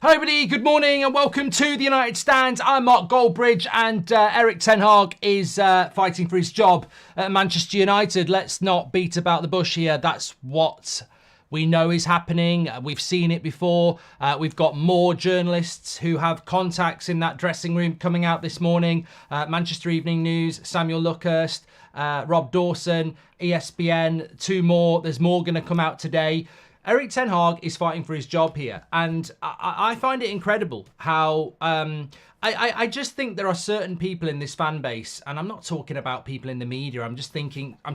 Hi everybody, good morning and welcome to the United Stand. I'm Mark Goldbridge and Erik ten Hag is fighting for his job at Manchester United. Let's not beat about the bush here. That's what we know is happening. We've seen it before. We've got more journalists who have contacts in that dressing room coming out this morning. Manchester Evening News, Samuel Luckhurst, Rob Dawson, ESPN, two more. There's more going to come out today. Erik ten Hag is fighting for his job here, and I find it incredible how I just think there are certain people in this fan base, and I'm not talking about people in the media. I'm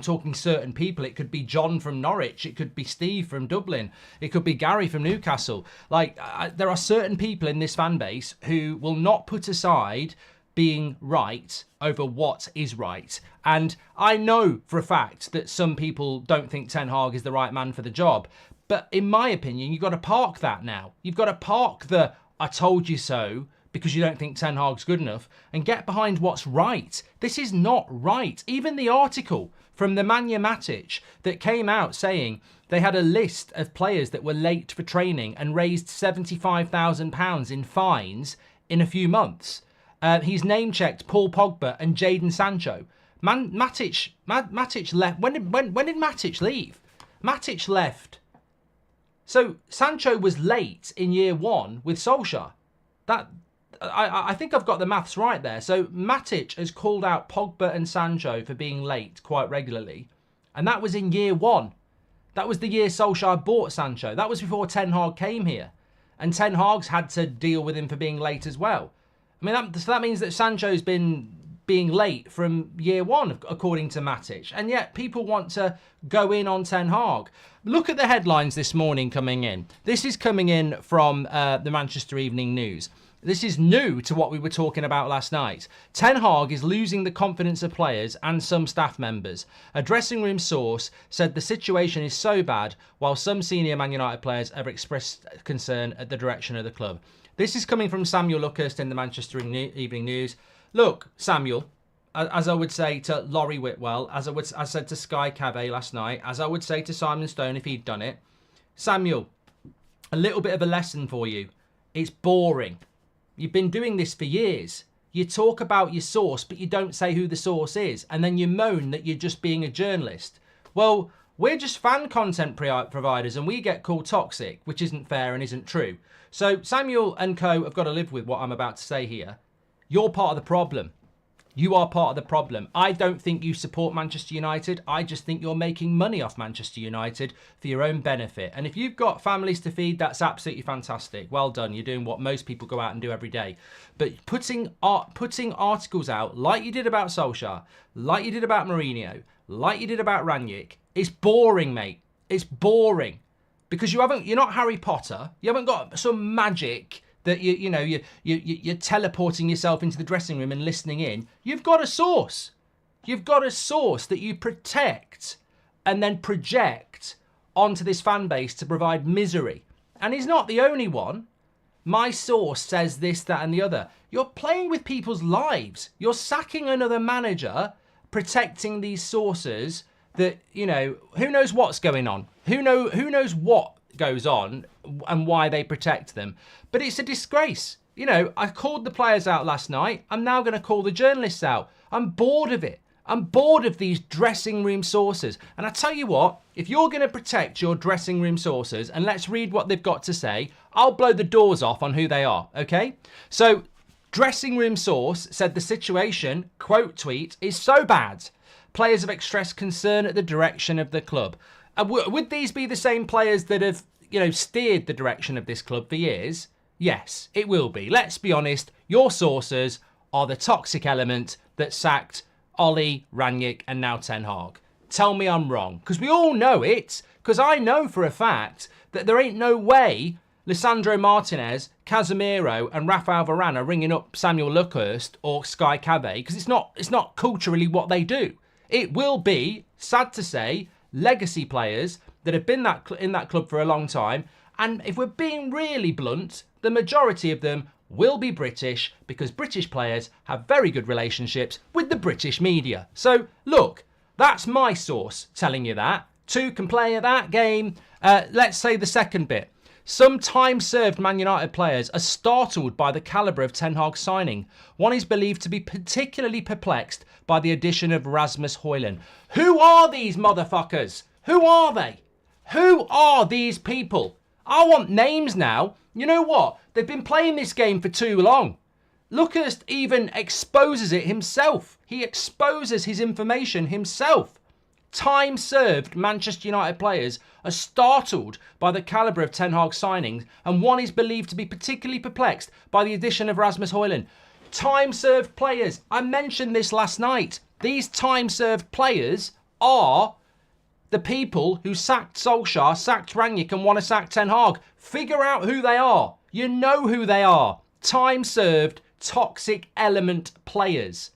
talking certain people. It could be John from Norwich, it could be Steve from Dublin, it could be Gary from Newcastle. There are certain people in this fan base who will not put aside being right over what is right. And I know for a fact that some people don't think Ten Hag is the right man for the job. But in my opinion, you've got to park that now. You've got to park the I told you so because you don't think Ten Hag's good enough and get behind what's right. This is not right. Even the article from the Nemanja Matic that came out saying they had a list of players that were late for training and raised £75,000 in fines in a few months. He's name-checked Paul Pogba and Jadon Sancho. Matic left. When did Matic leave? Matic left. So Sancho was late in year one with Solskjaer. I think I've got the maths right there. So Matic has called out Pogba and Sancho for being late quite regularly. And that was in year one. That was the year Solskjaer bought Sancho. That was before Ten Hag came here. And Ten Hag's had to deal with him for being late as well. I mean, that means that Sancho's been being late from year one, according to Matic. And yet people want to go in on Ten Hag. Look at the headlines this morning coming in. This is coming in from the Manchester Evening News. This is new to what we were talking about last night. Ten Hag is losing the confidence of players and some staff members. A dressing room source said the situation is so bad, while some senior Man United players have expressed concern at the direction of the club. This is coming from Samuel Luckhurst in the Manchester Evening News. Look, Samuel, as I would say to Laurie Whitwell, as I said to Sky Cave last night, as I would say to Simon Stone if he'd done it, Samuel, a little bit of a lesson for you. It's boring. You've been doing this for years. You talk about your source, but you don't say who the source is, and then you moan that you're just being a journalist. Well, we're just fan content providers, and we get called toxic, which isn't fair and isn't true. So Samuel and co have got to live with what I'm about to say here. You're part of the problem. You are part of the problem. I don't think you support Manchester United. I just think you're making money off Manchester United for your own benefit. And if you've got families to feed, that's absolutely fantastic. Well done. You're doing what most people go out and do every day. But putting articles out like you did about Solskjaer, like you did about Mourinho, like you did about Rangnick, is boring, mate. It's boring. Because you're not Harry Potter. You haven't got some magic that you're teleporting yourself into the dressing room and listening in. You've got a source. You've got a source that you protect and then project onto this fan base to provide misery. And he's not the only one. My source says this, that, and the other. You're playing with people's lives. You're sacking another manager, protecting these sources that, who knows what's going on? Who knows what goes on and why they protect them. But it's a disgrace. I called the players out last night. I'm now going to call the journalists out. I'm bored of it. I'm bored of these dressing room sources. And I tell you what, if you're going to protect your dressing room sources, and let's read what they've got to say, I'll blow the doors off on who they are, okay? So, dressing room source said the situation, quote tweet, is so bad. Players have expressed concern at the direction of the club. Would these be the same players that have, steered the direction of this club for years? Yes, it will be. Let's be honest, your sources are the toxic element that sacked Ollie, Rangnick, and now Ten Hag. Tell me I'm wrong, because we all know it, because I know for a fact that there ain't no way Lisandro Martinez, Casemiro, and Rafael Varane are ringing up Samuel Luckhurst or Sky Cave, because it's not culturally what they do. It will be, sad to say, legacy players that have been in that club for a long time. And if we're being really blunt, the majority of them will be British because British players have very good relationships with the British media. So look, that's my source telling you that. Two can play that game. Let's say the second bit. Some time-served Man United players are startled by the calibre of Ten Hag's signing. One is believed to be particularly perplexed by the addition of Rasmus Højlund. Who are these motherfuckers? Who are they? Who are these people? I want names now. You know what? They've been playing this game for too long. Lucas even exposes it himself. He exposes his information himself. Time-served Manchester United players are startled by the calibre of Ten Hag's signings, and one is believed to be particularly perplexed by the addition of Rasmus Højlund. Time-served players. I mentioned this last night. These time-served players are the people who sacked Solskjaer, sacked Rangnick, and want to sack Ten Hag. Figure out who they are. You know who they are. Time-served, toxic element players.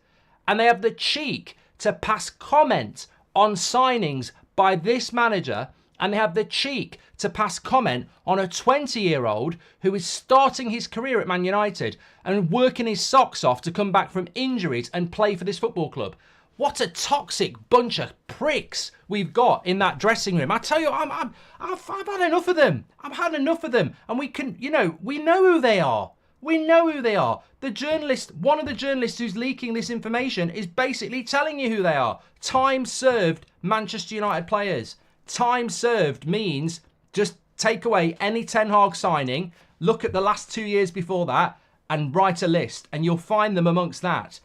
And they have the cheek to pass comment on signings by this manager, and they have the cheek to pass comment on a 20-year-old who is starting his career at Man United and working his socks off to come back from injuries and play for this football club. What a toxic bunch of pricks we've got in that dressing room. I tell you, I've had enough of them. I've had enough of them. And we can, we know who they are. We know who they are. The journalist, one of the journalists who's leaking this information is basically telling you who they are. Time-served Manchester United players. Time-served means just take away any Ten Hag signing, look at the last 2 years before that, and write a list, and you'll find them amongst that.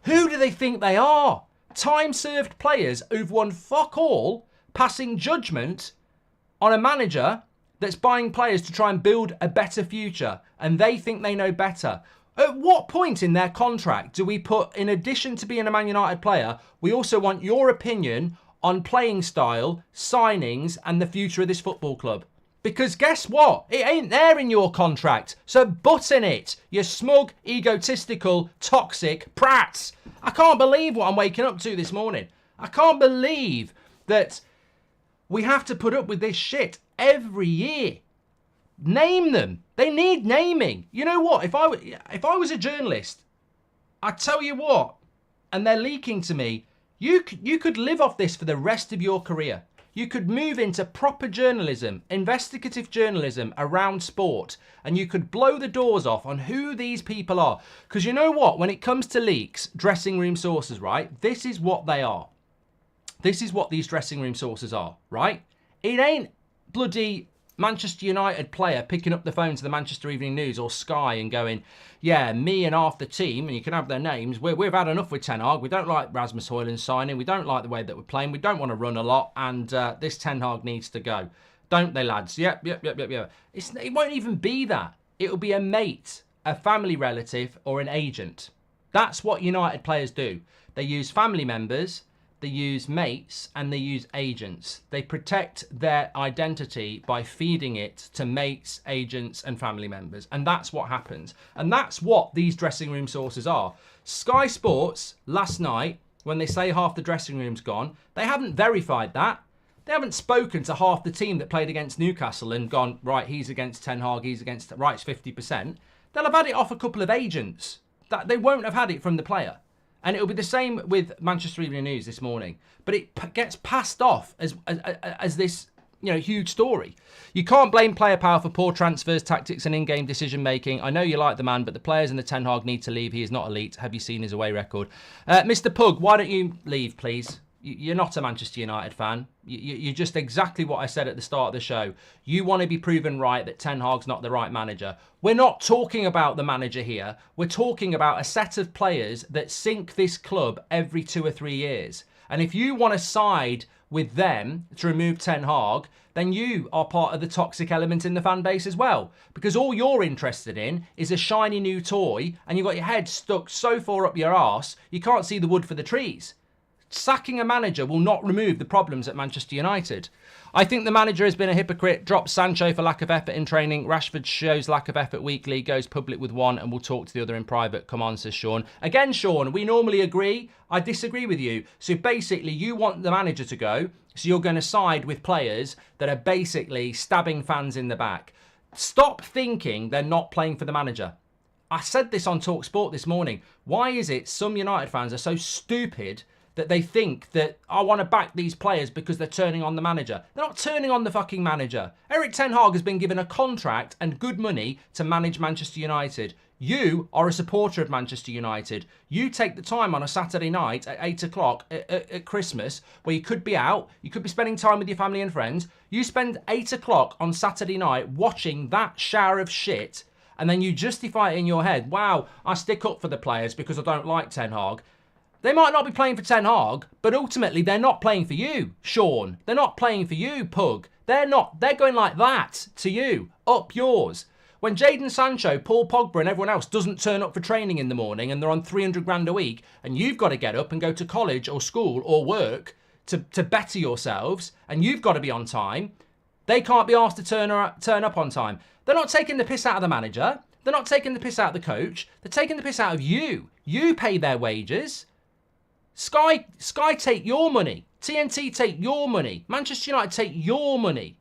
Who do they think they are? Time-served players who've won fuck all, passing judgment on a manager that's buying players to try and build a better future, and they think they know better. At what point in their contract do we put, in addition to being a Man United player, we also want your opinion on playing style, signings, and the future of this football club? Because guess what? It ain't there in your contract. So butt in it, you smug, egotistical, toxic prats. I can't believe what I'm waking up to this morning. I can't believe that we have to put up with this shit every year. Name them. They need naming. You know what? If I was a journalist, I tell you what, and they're leaking to me, you could live off this for the rest of your career. You could move into proper journalism, investigative journalism around sport, and you could blow the doors off on who these people are. Because you know what? When it comes to leaks, dressing room sources, right? This is what they are. This is what these dressing room sources are, right? It ain't bloody Manchester United player picking up the phone to the Manchester Evening News or Sky and going, yeah, me and half the team, and you can have their names, we've had enough with Ten Hag. We don't like Rasmus Højlund signing. We don't like the way that we're playing. We don't want to run a lot, and this Ten Hag needs to go. Don't they, lads? Yep. It won't even be that. It'll be a mate, a family relative, or an agent. That's what United players do. They use family members, they use mates, and they use agents. They protect their identity by feeding it to mates, agents, and family members. And that's what happens. And that's what these dressing room sources are. Sky Sports, last night, when they say half the dressing room's gone, they haven't verified that. They haven't spoken to half the team that played against Newcastle and gone, right, he's against Ten Hag, he's against, right, it's 50%. They'll have had it off a couple of agents. They won't have had it from the player. And it'll be the same with Manchester Evening News this morning. But it gets passed off as this, huge story. You can't blame player power for poor transfers, tactics, and in-game decision-making. I know you like the man, but the players in the Ten Hag need to leave. He is not elite. Have you seen his away record? Mr. Pug, why don't you leave, please? You're not a Manchester United fan. You're just exactly what I said at the start of the show. You want to be proven right that Ten Hag's not the right manager. We're not talking about the manager here. We're talking about a set of players that sink this club every 2 or 3 years. And if you want to side with them to remove Ten Hag, then you are part of the toxic element in the fan base as well. Because all you're interested in is a shiny new toy, and you've got your head stuck so far up your arse, you can't see the wood for the trees. Sacking a manager will not remove the problems at Manchester United. I think the manager has been a hypocrite, dropped Sancho for lack of effort in training. Rashford shows lack of effort weekly, goes public with one and will talk to the other in private. Come on, says Sean. Again, Sean, we normally agree. I disagree with you. So basically, you want the manager to go, so you're going to side with players that are basically stabbing fans in the back. Stop thinking they're not playing for the manager. I said this on TalkSport this morning. Why is it some United fans are so stupid that they think that I want to back these players because they're turning on the manager. They're not turning on the fucking manager. Erik ten Hag has been given a contract and good money to manage Manchester United. You are a supporter of Manchester United. You take the time on a Saturday night at 8 o'clock at Christmas, where you could be out, you could be spending time with your family and friends. You spend 8 o'clock on Saturday night watching that shower of shit, and then you justify it in your head. Wow, I stick up for the players because I don't like Ten Hag. They might not be playing for Ten Hag, but ultimately they're not playing for you, Sean. They're not playing for you, Pug. They're not. They're going like that to you, up yours. When Jadon Sancho, Paul Pogba and everyone else doesn't turn up for training in the morning and they're on 300 grand a week and you've got to get up and go to college or school or work to better yourselves and you've got to be on time, they can't be asked to turn up on time. They're not taking the piss out of the manager. They're not taking the piss out of the coach. They're taking the piss out of you. You pay their wages. Sky take your money. TNT take your money. Manchester United take your money.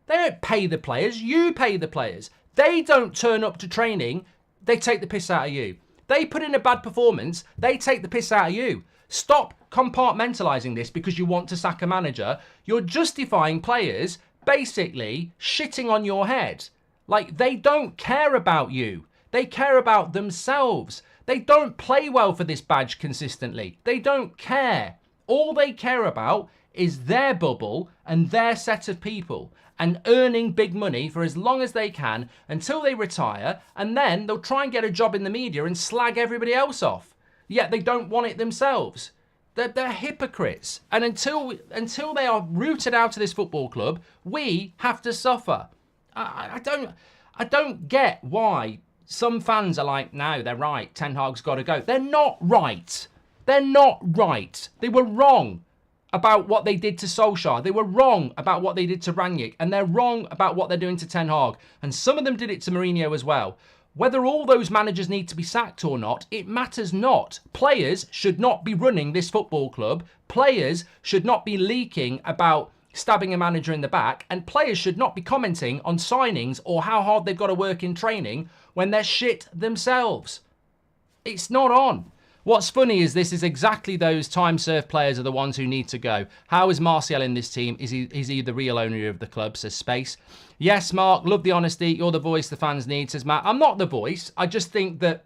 They don't pay the players. You pay the players. They don't turn up to training. They take the piss out of you. They put in a bad performance. They take the piss out of you. Stop compartmentalising this because you want to sack a manager. You're justifying players basically shitting on your head. Like, they don't care about you. They care about themselves. They don't play well for this badge consistently. They don't care. All they care about is their bubble and their set of people and earning big money for as long as they can until they retire, and then they'll try and get a job in the media and slag everybody else off. Yet they don't want it themselves. They're hypocrites. And until they are rooted out of this football club, we have to suffer. I don't get why some fans are like, no, they're right, Ten Hag's got to go. They're not right. They're not right. They were wrong about what they did to Solskjaer. They were wrong about what they did to Rangnick. And they're wrong about what they're doing to Ten Hag. And some of them did it to Mourinho as well. Whether all those managers need to be sacked or not, it matters not. Players should not be running this football club. Players should not be leaking about stabbing a manager in the back. And players should not be commenting on signings or how hard they've got to work in training when they're shit themselves. It's not on. What's funny is this is exactly those time-served players are the ones who need to go. How is Martial in this team? Is he the real owner of the club, says Space. Yes, Mark, love the honesty. You're the voice the fans need, says Matt. I'm not the voice. I just think that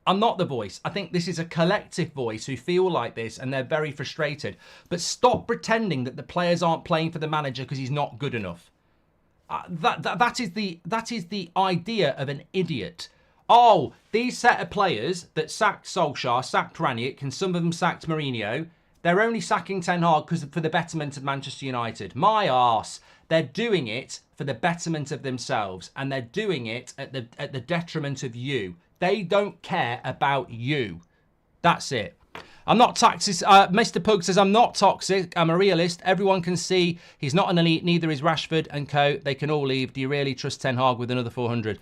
I'm not the voice. I think this is a collective voice who feel like this and they're very frustrated. But stop pretending that the players aren't playing for the manager because he's not good enough. That is the idea of an idiot. Oh, these set of players that sacked Solskjaer, sacked Rangnick, and some of them sacked Mourinho, they're only sacking Ten Hag for the betterment of Manchester United. My arse. They're doing it for the betterment of themselves, and they're doing it at the detriment of you. They don't care about you. That's it. I'm not toxic. Mr. Pug says, I'm not toxic. I'm a realist. Everyone can see he's not an elite. Neither is Rashford and co. They can all leave. Do you really trust Ten Hag with another 400?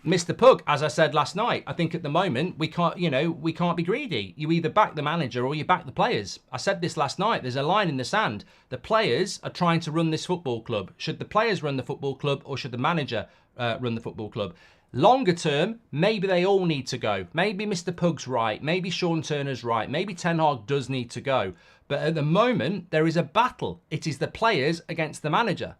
Mr. Pug, as I said last night, I think at the moment we can't be greedy. You either back the manager or you back the players. I said this last night. There's a line in the sand. The players are trying to run this football club. Should the players run the football club or should the manager run the football club? Longer term, maybe they all need to go. Maybe Mr. Pug's right. Maybe Sean Turner's right. Maybe Ten Hag does need to go. But at the moment, there is a battle. It is the players against the manager.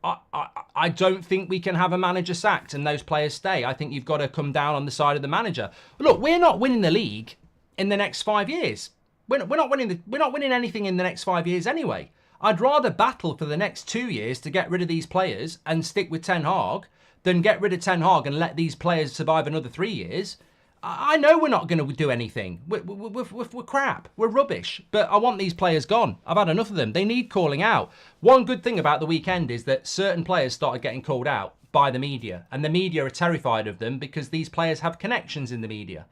I don't think we can have a manager sacked and those players stay. I think you've got to come down on the side of the manager. Look, we're not winning the league in the next 5 years. We're not winning anything in the next 5 years anyway. I'd rather battle for the next 2 years to get rid of these players and stick with Ten Hag than get rid of Ten Hag and let these players survive another 3 years. I know we're not going to do anything. We're crap. We're rubbish. But I want these players gone. I've had enough of them. They need calling out. One good thing about the weekend is that certain players started getting called out by the media. And the media are terrified of them because these players have connections in the media.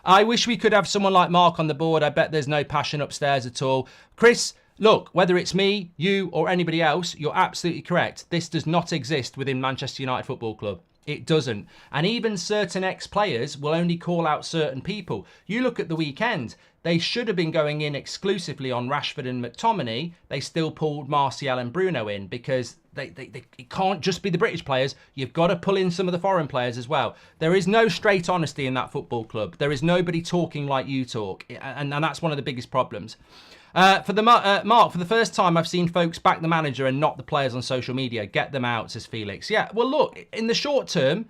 I wish we could have someone like Mark on the board. I bet there's no passion upstairs at all. Chris, look, whether it's me, you, or anybody else, you're absolutely correct. This does not exist within Manchester United Football Club. It doesn't. And even certain ex-players will only call out certain people. You look at the weekend, they should have been going in exclusively on Rashford and McTominay. They still pulled Martial and Bruno in because it can't just be the British players. You've got to pull in some of the foreign players as well. There is no straight honesty in that football club. There is nobody talking like you talk. And that's one of the biggest problems. Mark, for the first time, I've seen folks back the manager and not the players on social media. Get them out, says Felix. Yeah, well, look, in the short term,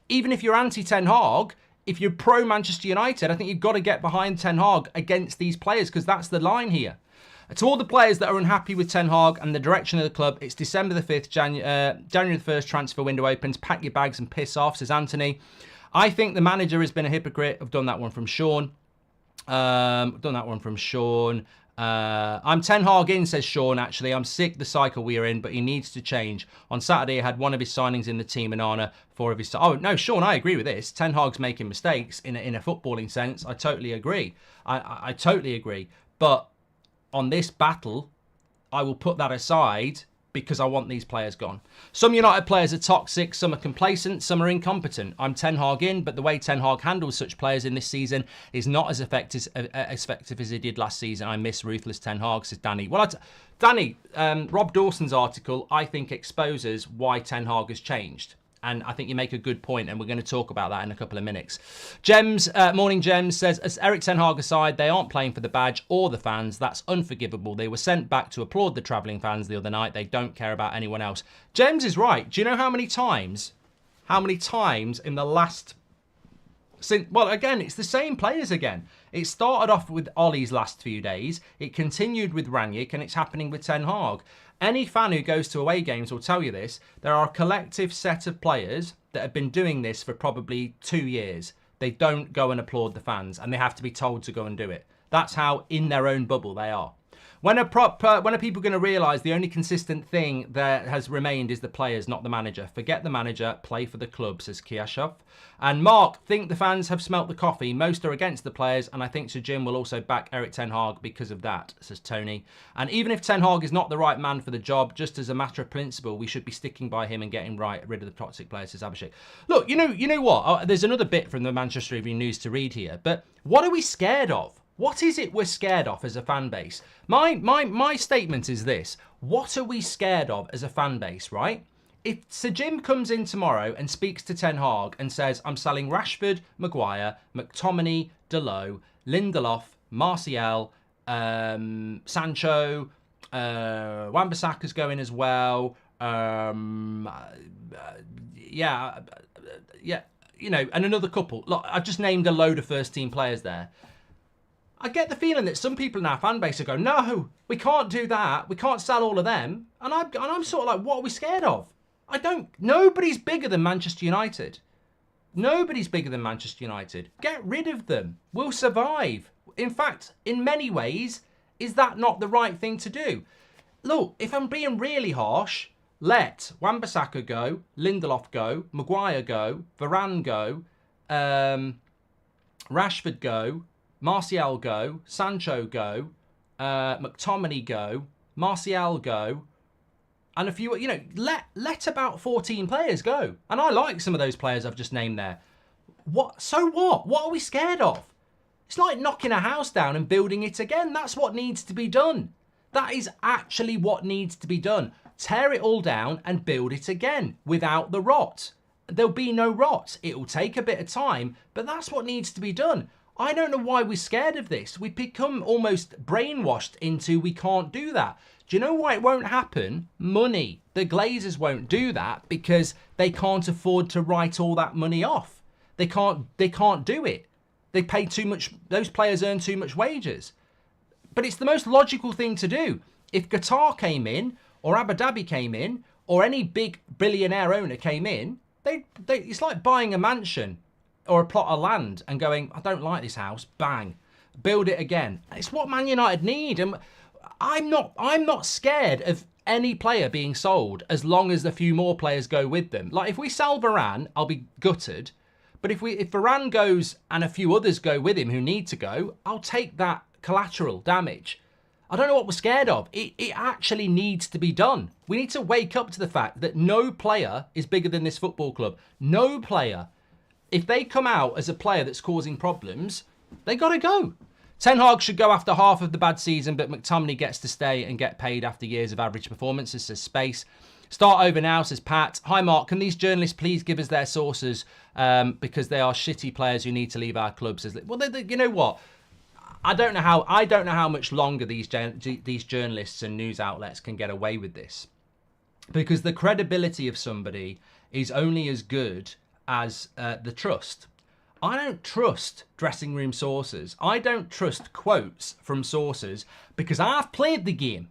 even if you're anti-Ten Hag, if you're pro-Manchester United, I think you've got to get behind Ten Hag against these players because that's the line here. To all the players that are unhappy with Ten Hag and the direction of the club, it's December the 5th, January the 1st, transfer window opens. Pack your bags and piss off, says Anthony. I think the manager has been a hypocrite. I've done that one from Sean. I'm Ten Hag in, says Sean, actually. I'm sick the cycle we're in, but he needs to change. On Saturday, I had one of his signings in the team and Anna, 4 of his... Oh, no, Sean, I agree with this. Ten Hag's making mistakes in a footballing sense. I totally agree. I totally agree. But on this battle, I will put that aside because I want these players gone. Some United players are toxic, some are complacent, some are incompetent. I'm Ten Hag in, but the way Ten Hag handles such players in this season is not as effective as he did last season. I miss ruthless Ten Hag, says Danny. Well, Danny, Rob Dawson's article, I think, exposes why Ten Hag has changed. And I think you make a good point, and we're going to talk about that in a couple of minutes. Morning Gems says, as Eric Ten Hag aside, they aren't playing for the badge or the fans. That's unforgivable. They were sent back to applaud the travelling fans the other night. They don't care about anyone else. Gems is right. Do you know how many times in the last... Well, again, it's the same players again. It started off with Ollie's last few days. It continued with Ranić, and it's happening with Ten Hag. Any fan who goes to away games will tell you this. There are a collective set of players that have been doing this for probably 2 years. They don't go and applaud the fans, and they have to be told to go and do it. That's how in their own bubble they are. When are people going to realise the only consistent thing that has remained is the players, not the manager? Forget the manager, play for the club, says Kiashov. And Mark, think the fans have smelt the coffee. Most are against the players, and I think Sir Jim will also back Eric Ten Hag because of that, says Tony. And even if Ten Hag is not the right man for the job, just as a matter of principle, we should be sticking by him and getting rid of the toxic players, says Abhishek. Look, you know what? There's another bit from the Manchester Evening News to read here, but what are we scared of? What is it we're scared of as a fan base? My statement is this. What are we scared of as a fan base, right? If Sir Jim comes in tomorrow and speaks to Ten Hag and says, I'm selling Rashford, Maguire, McTominay, Dalot, Lindelof, Martial, Sancho, Wan-Bissaka's going as well. Yeah, you know, and another couple. Look, I've just named a load of first team players there. I get the feeling that some people in our fan base are going, no, we can't do that. We can't sell all of them. And I'm sort of like, what are we scared of? Nobody's bigger than Manchester United. Nobody's bigger than Manchester United. Get rid of them. We'll survive. In fact, in many ways, is that not the right thing to do? Look, if I'm being really harsh, let Wan-Bissaka go, Lindelof go, Maguire go, Varane go, Rashford go, Martial go, Sancho go, McTominay go, Martial go, and a few, you know, let about 14 players go. And I like some of those players I've just named there. So what? What are we scared of? It's like knocking a house down and building it again. That's what needs to be done. That is actually what needs to be done. Tear it all down and build it again without the rot. There'll be no rot. It will take a bit of time, but that's what needs to be done. I don't know why we're scared of this. We become almost brainwashed into we can't do that. Do you know why it won't happen? Money. The Glazers won't do that because they can't afford to write all that money off. They can't do it. They pay too much. Those players earn too much wages. But it's the most logical thing to do. If Qatar came in or Abu Dhabi came in or any big billionaire owner came in, it's like buying a mansion or a plot of land and going, I don't like this house, bang, build it again. It's what Man United need. And I'm not scared of any player being sold as long as a few more players go with them. Like if we sell Varane, I'll be gutted. But if Varane goes and a few others go with him who need to go, I'll take that collateral damage. I don't know what we're scared of. It actually needs to be done. We need to wake up to the fact that no player is bigger than this football club. No player. If they come out as a player that's causing problems, they got to go. Ten Hag should go after half of the bad season, but McTominay gets to stay and get paid after years of average performances, says Space. Start over now, says Pat. Hi, Mark. Can these journalists please give us their sources because they are shitty players who need to leave our clubs? Well, you know what? I don't know how much longer these journalists and news outlets can get away with this, because the credibility of somebody is only as good as the trust. I don't trust dressing room sources. I don't trust quotes from sources because I've played the game.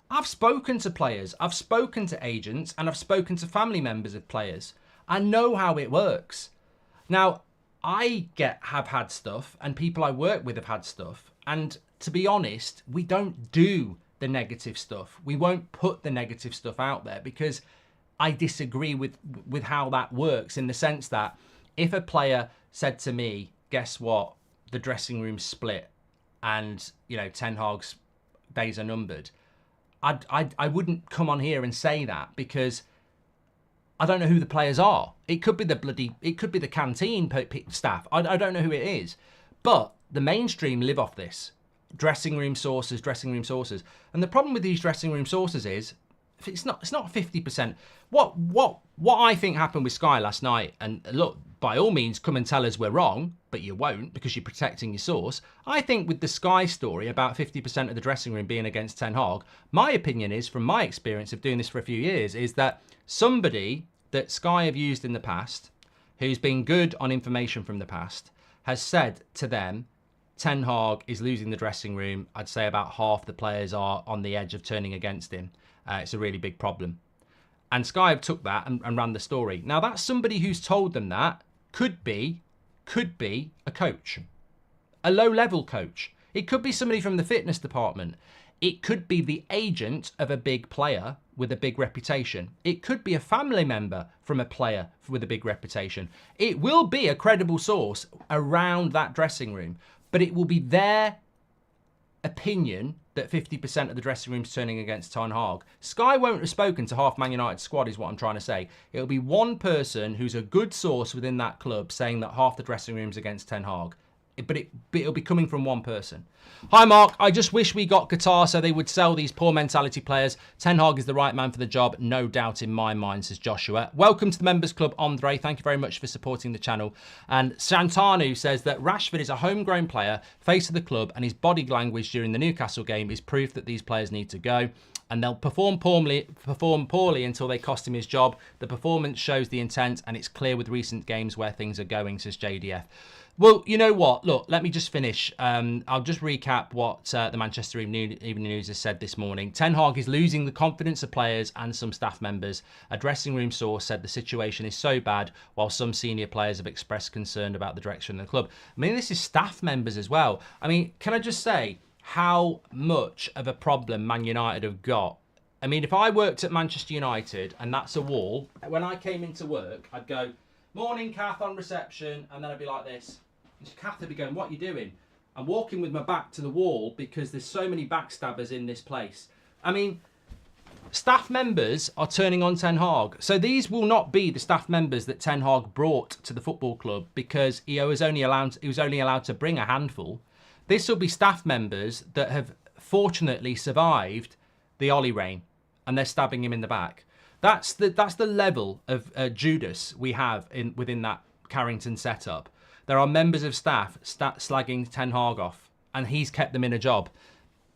I've spoken to players, I've spoken to agents, and I've spoken to family members of players. I know how it works. Now, I have had stuff, and people I work with have had stuff, and to be honest, we don't do the negative stuff. We won't put the negative stuff out there because I disagree with how that works, in the sense that if a player said to me, guess what, the dressing room's split and, you know, Ten Hag's days are numbered, I wouldn't come on here and say that, because I don't know who the players are. It could be the canteen staff. I don't know who it is. But the mainstream live off this. Dressing room sources. And the problem with these dressing room sources is it's not 50%. What I think happened with Sky last night, and look, by all means, come and tell us we're wrong, but you won't because you're protecting your source. I think with the Sky story about 50% of the dressing room being against Ten Hag, my opinion is, from my experience of doing this for a few years, is that somebody that Sky have used in the past, who's been good on information from the past, has said to them, Ten Hag is losing the dressing room. I'd say about half the players are on the edge of turning against him. It's a really big problem. And Sky have took that and ran the story. Now, that's somebody who's told them that could be a coach, a low-level coach. It could be somebody from the fitness department. It could be the agent of a big player with a big reputation. It could be a family member from a player with a big reputation. It will be a credible source around that dressing room, but it will be their opinion that 50% of the dressing room's turning against Ten Hag. Sky won't have spoken to half Man United squad, is what I'm trying to say. It'll be one person who's a good source within that club saying that half the dressing room's against Ten Hag. But it'll be coming from one person. Hi, Mark. I just wish we got Qatar so they would sell these poor mentality players. Ten Hag is the right man for the job, no doubt in my mind, says Joshua. Welcome to the Members Club, Andre. Thank you very much for supporting the channel. And Santanu says that Rashford is a homegrown player, face of the club, and his body language during the Newcastle game is proof that these players need to go. And they'll perform poorly until they cost him his job. The performance shows the intent, and it's clear with recent games where things are going, says JDF. Well, you know what? Look, let me just finish. I'll just recap what the Manchester Evening News has said this morning. Ten Hag is losing the confidence of players and some staff members. A dressing room source said the situation is so bad, while some senior players have expressed concern about the direction of the club. I mean, this is staff members as well. I mean, can I just say how much of a problem Man United have got? I mean, if I worked at Manchester United and that's a wall, when I came into work, I'd go, morning, Kath, on reception, and then I'd be like this. Kath would be going, what are you doing? I'm walking with my back to the wall because there's so many backstabbers in this place. I mean, staff members are turning on Ten Hag. So these will not be the staff members that Ten Hag brought to the football club because he was only allowed to bring a handful. This will be staff members that have fortunately survived the Ollie reign, and they're stabbing him in the back. That's the level of Judas we have within that Carrington setup. There are members of staff slagging Ten Hag off, and he's kept them in a job.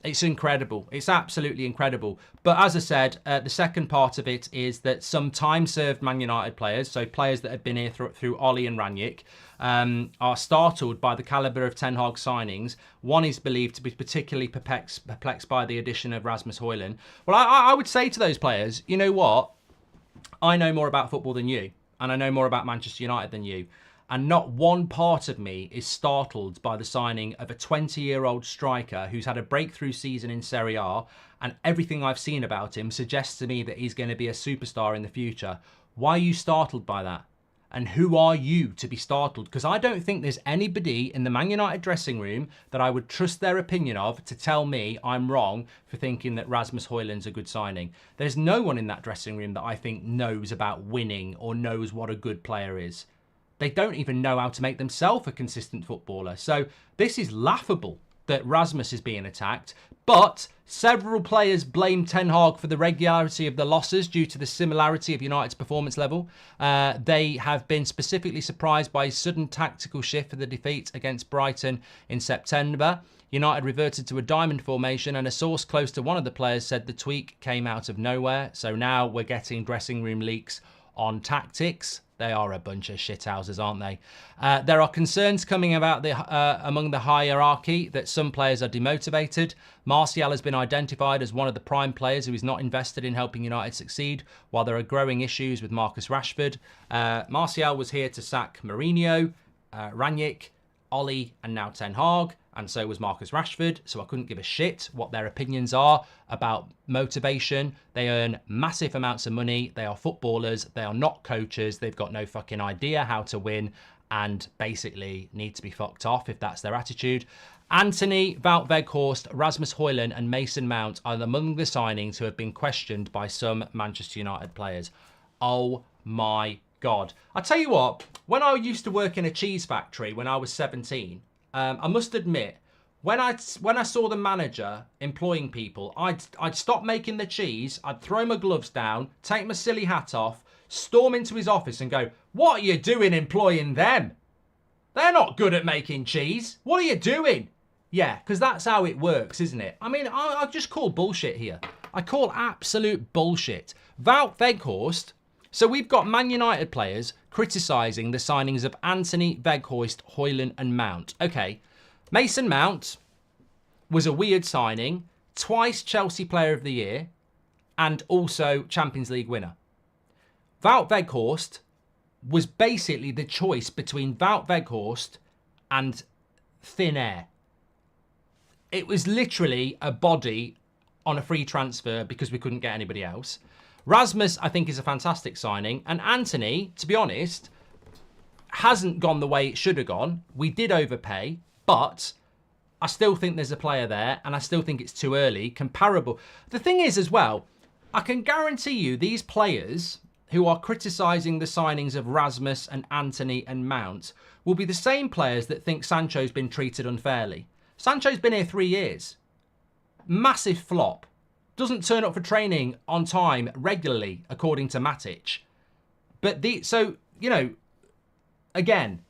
It's incredible. It's absolutely incredible. But as I said, the second part of it is that some time-served Man United players, so players that have been here through Ollie and Ranić, are startled by the calibre of Ten Hag signings. One is believed to be particularly perplexed by the addition of Rasmus Højlund. Well, I would say to those players, you know what? I know more about football than you, and I know more about Manchester United than you. And not one part of me is startled by the signing of a 20-year-old striker who's had a breakthrough season in Serie A, and everything I've seen about him suggests to me that he's going to be a superstar in the future. Why are you startled by that? And who are you to be startled? Because I don't think there's anybody in the Man United dressing room that I would trust their opinion of to tell me I'm wrong for thinking that Rasmus Højlund's a good signing. There's no one in that dressing room that I think knows about winning or knows what a good player is. They don't even know how to make themselves a consistent footballer. So this is laughable that Rasmus is being attacked. But several players blame Ten Hag for the regularity of the losses due to the similarity of United's performance level. They have been specifically surprised by his sudden tactical shift for the defeat against Brighton in September. United reverted to a diamond formation, and a source close to one of the players said the tweak came out of nowhere. So now we're getting dressing room leaks on tactics. They are a bunch of shithouses, aren't they? There are concerns coming about among the hierarchy that some players are demotivated. Martial has been identified as one of the prime players who is not invested in helping United succeed, while there are growing issues with Marcus Rashford. Martial was here to sack Mourinho, Rangnick, Ollie, and now Ten Hag. And so was Marcus Rashford, so I couldn't give a shit what their opinions are about motivation. They earn massive amounts of money. They are footballers. They are not coaches. They've got no fucking idea how to win and basically need to be fucked off if that's their attitude. Anthony, Wout Weghorst, Rasmus Højlund and Mason Mount are among the signings who have been questioned by some Manchester United players. Oh my God. I tell you what, when I used to work in a cheese factory when I was 17, I must admit, when I saw the manager employing people, I'd stop making the cheese, I'd throw my gloves down, take my silly hat off, storm into his office and go, "What are you doing employing them? They're not good at making cheese. What are you doing?" Yeah, because that's how it works, isn't it? I mean, I just call bullshit here. I call absolute bullshit. Wout Weghorst. So we've got Man United players criticising the signings of Anthony, Weghorst, Højlund and Mount. Okay, Mason Mount was a weird signing, twice Chelsea Player of the Year and also Champions League winner. Wout Weghorst was basically the choice between Wout Weghorst and thin air. It was literally a body on a free transfer because we couldn't get anybody else. Rasmus, I think, is a fantastic signing. And Anthony, to be honest, hasn't gone the way it should have gone. We did overpay, but I still think there's a player there, and I still think it's too early. Comparable. The thing is, as well, I can guarantee you these players who are criticising the signings of Rasmus and Anthony and Mount will be the same players that think Sancho's been treated unfairly. Sancho's been here 3 years. Massive flop. Doesn't turn up for training on time regularly, according to Matic. But so, you know, again,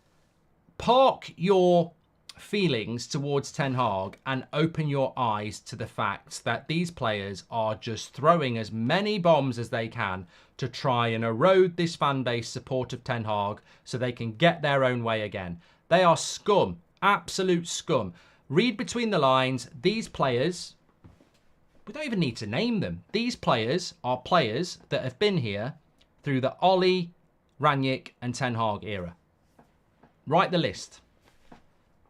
park your feelings towards Ten Hag and open your eyes to the fact that these players are just throwing as many bombs as they can to try and erode this fan base support of Ten Hag so they can get their own way again. They are scum, absolute scum. Read between the lines. These players, we don't even need to name them. These players are players that have been here through the Ollie, Rangnick and Ten Hag era. Write the list.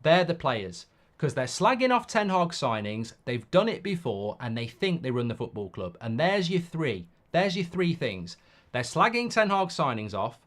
They're the players. Because they're slagging off Ten Hag signings. They've done it before and they think they run the football club. And there's your three. There's your three things. They're slagging Ten Hag signings off.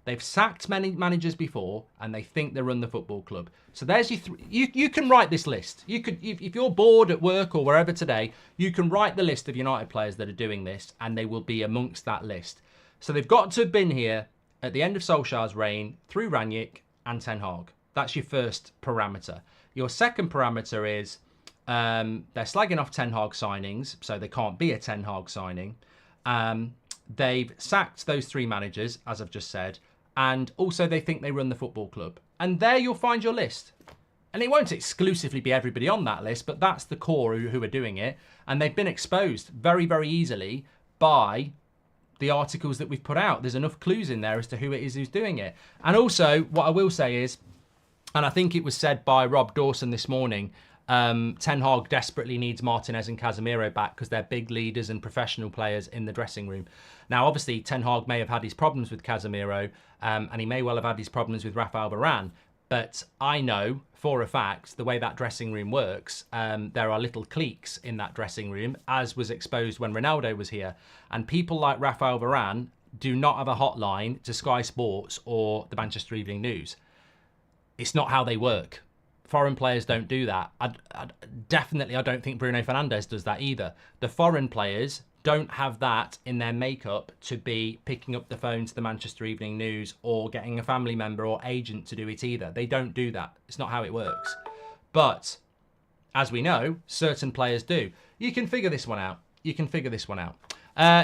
They've sacked many managers before and they think they run the football club. So there's your three. You can write this list. You could, if you're bored at work or wherever today, you can write the list of United players that are doing this and they will be amongst that list. So they've got to have been here at the end of Solskjaer's reign through Rangnick and Ten Hag. That's your first parameter. Your second parameter is they're slagging off Ten Hag signings, so they can't be a Ten Hag signing. They've sacked those three managers, as I've just said, and also they think they run the football club. And there you'll find your list. And it won't exclusively be everybody on that list, but that's the core who are doing it. And they've been exposed very, very easily by the articles that we've put out. There's enough clues in there as to who it is who's doing it. And also, what I will say is, and I think it was said by Rob Dawson this morning, Ten Hag desperately needs Martinez and Casemiro back because they're big leaders and professional players in the dressing room. Now, obviously, Ten Hag may have had his problems with Casemiro, and he may well have had his problems with Rafael Varane. But I know for a fact the way that dressing room works, there are little cliques in that dressing room, as was exposed when Ronaldo was here. And people like Rafael Varane do not have a hotline to Sky Sports or the Manchester Evening News. It's not how they work. Foreign players don't do that. I don't think Bruno Fernandes does that either. The foreign players don't have that in their makeup to be picking up the phone to the Manchester Evening News or getting a family member or agent to do it either. They don't do that. It's not how it works. But as we know, certain players do. You can figure this one out.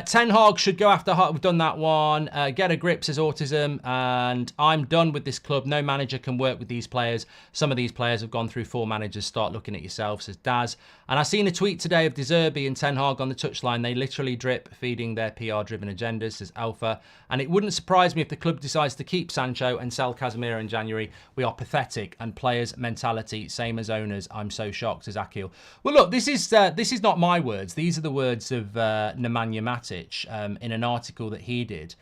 Ten Hag should go after Hart. We've done that one. Get a grip, says Autism. And I'm done with this club. No manager can work with these players. Some of these players have gone through 4 managers. Start looking at yourself, says Daz. And I seen a tweet today of De Zerbi and Ten Hag on the touchline. They literally drip, feeding their PR-driven agendas, says Alpha. And it wouldn't surprise me if the club decides to keep Sancho and sell Casemiro in January. We are pathetic. And players' mentality, same as owners. I'm so shocked, says Akil. Well, look, this is not my words. These are the words of Nemanja Matic in an article that he did.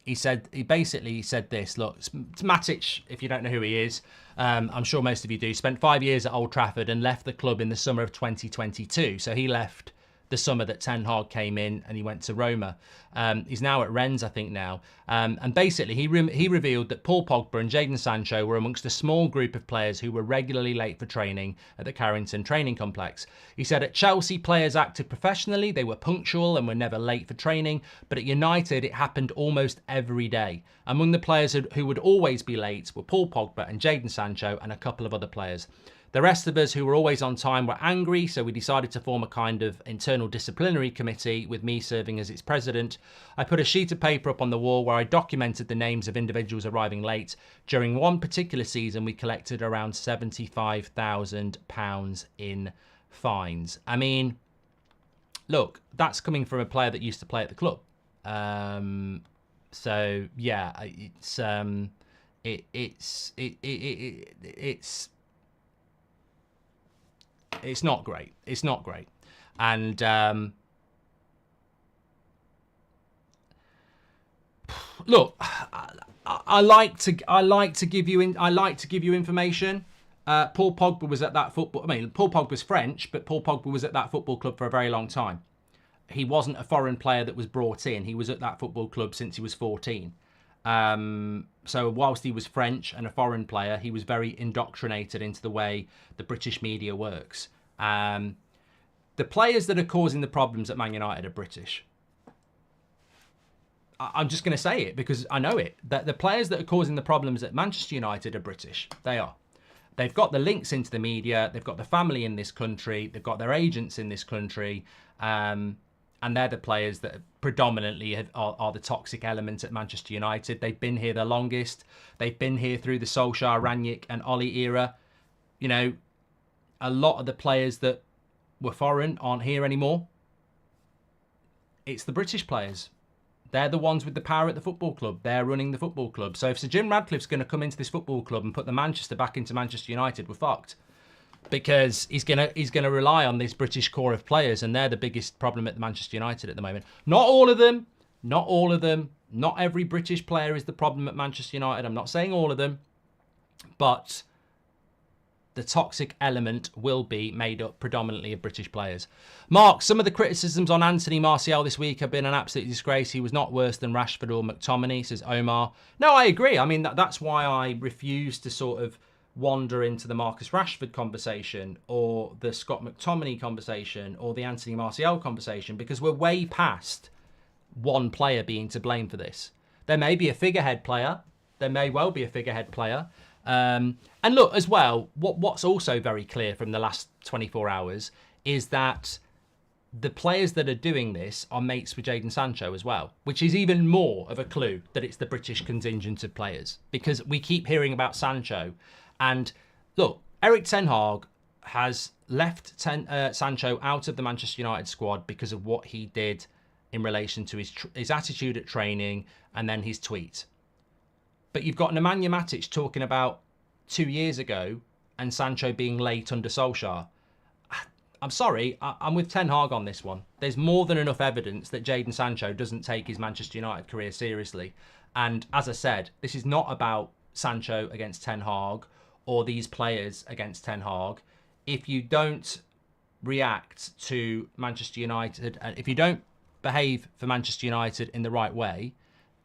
He basically said this. Look, Matic, if you don't know who he is, I'm sure most of you do, spent 5 years at Old Trafford and left the club in the summer of 2022. So he left the summer that Ten Hag came in and he went to Roma. He's now at Rennes, I think now. And basically he revealed that Paul Pogba and Jadon Sancho were amongst a small group of players who were regularly late for training at the Carrington training complex. He said at Chelsea, players acted professionally, they were punctual and were never late for training, but at United it happened almost every day. Among the players who would always be late were Paul Pogba and Jadon Sancho and a couple of other players. The rest of us who were always on time were angry, so we decided to form a kind of internal disciplinary committee with me serving as its president. I put a sheet of paper up on the wall where I documented the names of individuals arriving late. During one particular season, we collected around £75,000 in fines. I mean, look, that's coming from a player that used to play at the club. So yeah, it's not great. It's not great. And look, I like to give you information. Paul Pogba was at that football. I mean, Paul Pogba's French, but Paul Pogba was at that football club for a very long time. He wasn't a foreign player that was brought in. He was at that football club since he was 14. So whilst he was French and a foreign player, he was very indoctrinated into the way the British media works. The players that are causing the problems at Man United are British. I'm just going to say it because I know it. That the players that are causing the problems at Manchester United are British. They are. They've got the links into the media. They've got the family in this country. They've got their agents in this country. And they're the players that predominantly are the toxic element at Manchester United. They've been here the longest. They've been here through the Solskjaer, Rangnick and Ollie era. You know, a lot of the players that were foreign aren't here anymore. It's the British players. They're the ones with the power at the football club. They're running the football club. So if Sir Jim Radcliffe's going to come into this football club and put the Manchester back into Manchester United, we're fucked. Because he's gonna rely on this British core of players, and they're the biggest problem at Manchester United at the moment. Not all of them. Not every British player is the problem at Manchester United. I'm not saying all of them, but the toxic element will be made up predominantly of British players. Mark, some of the criticisms on Anthony Martial this week have been an absolute disgrace. He was not worse than Rashford or McTominay, says Omar. No, I agree. I mean, that's why I refuse to sort of wander into the Marcus Rashford conversation or the Scott McTominay conversation or the Anthony Martial conversation, because we're way past one player being to blame for this. There may be a figurehead player. There may well be a figurehead player. And look, as well, what's also very clear from the last 24 hours is that the players that are doing this are mates with Jadon Sancho as well, which is even more of a clue that it's the British contingent of players, because we keep hearing about Sancho. And look, Erik Ten Hag has left Sancho out of the Manchester United squad because of what he did in relation to his attitude at training and then his tweet. But you've got Nemanja Matic talking about 2 years ago and Sancho being late under Solskjaer. I'm sorry, I'm with Ten Hag on this one. There's more than enough evidence that Jadon Sancho doesn't take his Manchester United career seriously. And as I said, this is not about Sancho against Ten Hag or these players against Ten Hag. If you don't react to Manchester United, if you don't behave for Manchester United in the right way,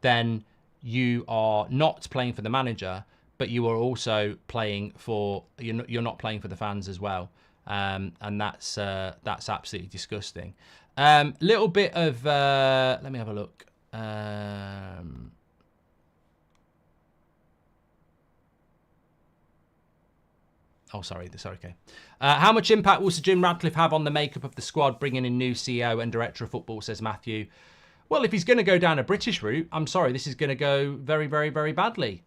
then you are not playing for the manager, but you are also playing for, you're not playing for the fans as well. And that's absolutely disgusting. Little bit of, let me have a look. Oh, sorry, okay. How much impact will Sir Jim Radcliffe have on the makeup of the squad, bringing in new CEO and director of football, says Matthew. Well, if he's going to go down a British route, I'm sorry, this is going to go very, very, very badly.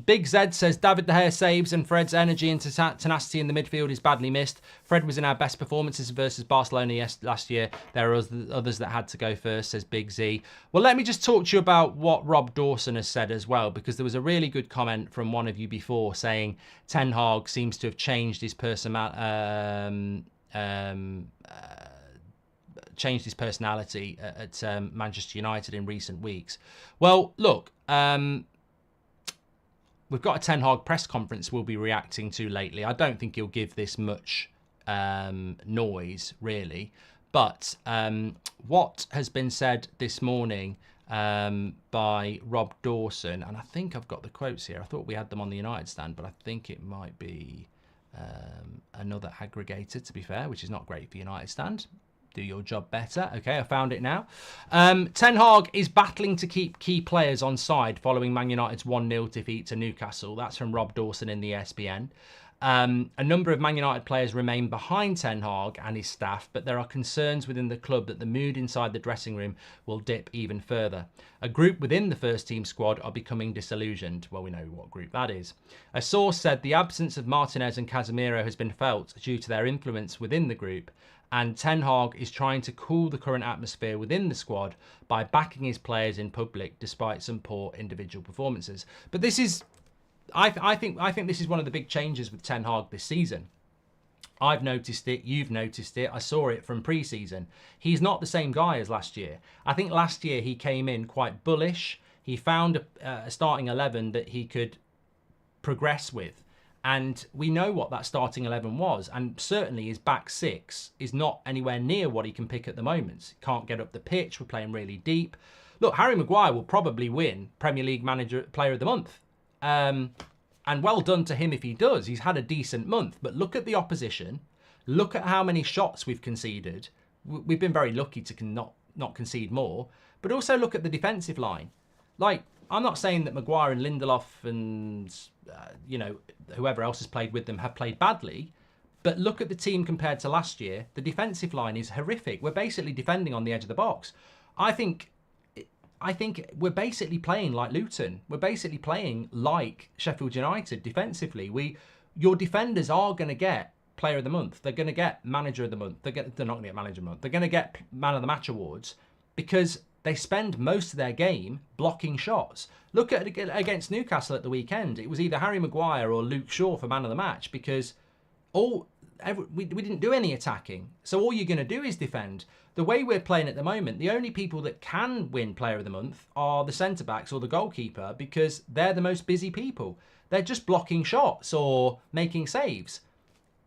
Big Zed says David De Gea saves and Fred's energy and tenacity in the midfield is badly missed. Fred was in our best performances versus Barcelona last year. There are others that had to go first, says Big Z. Well, let me just talk to you about what Rob Dawson has said as well, because there was a really good comment from one of you before saying Ten Hag seems to have changed his changed his personality at Manchester United in recent weeks. Well, look, we've got a Ten Hag press conference we'll be reacting to lately. I don't think he'll give this much noise, really. But what has been said this morning by Rob Dawson, and I think I've got the quotes here. I thought we had them on the United stand, but I think it might be another aggregator, to be fair, which is not great for United stand. Do your job better. Okay, I found it now. Ten Hag is battling to keep key players on side following Man United's 1-0 defeat to Newcastle. That's from Rob Dawson in the ESPN. A number of Man United players remain behind Ten Hag and his staff, but there are concerns within the club that the mood inside the dressing room will dip even further. A group within the first team squad are becoming disillusioned. Well, we know what group that is. A source said the absence of Martinez and Casemiro has been felt due to their influence within the group, and Ten Hag is trying to cool the current atmosphere within the squad by backing his players in public despite some poor individual performances. But this is, I think this is one of the big changes with Ten Hag this season. I've noticed it, you've noticed it, I saw it from pre-season. He's not the same guy as last year. I think last year he came in quite bullish. He found a starting 11 that he could progress with. And we know what that starting 11 was. And certainly his back six is not anywhere near what he can pick at the moment. He can't get up the pitch. We're playing really deep. Look, Harry Maguire will probably win Premier League Player of the Month. And well done to him if he does. He's had a decent month. But look at the opposition. Look at how many shots we've conceded. We've been very lucky to not concede more. But also look at the defensive line. Like, I'm not saying that Maguire and Lindelof and, whoever else has played with them have played badly. But look at the team compared to last year. The defensive line is horrific. We're basically defending on the edge of the box. I think we're basically playing like Luton. We're basically playing like Sheffield United defensively. Your defenders are going to get Player of the Month. They're going to get Manager of the Month. They're not going to get Manager of the Month. They're going to get Man of the Match awards because they spend most of their game blocking shots. Look at it against Newcastle at the weekend. It was either Harry Maguire or Luke Shaw for Man of the Match because we didn't do any attacking. So all you're going to do is defend. The way we're playing at the moment, the only people that can win Player of the Month are the centre-backs or the goalkeeper because they're the most busy people. They're just blocking shots or making saves.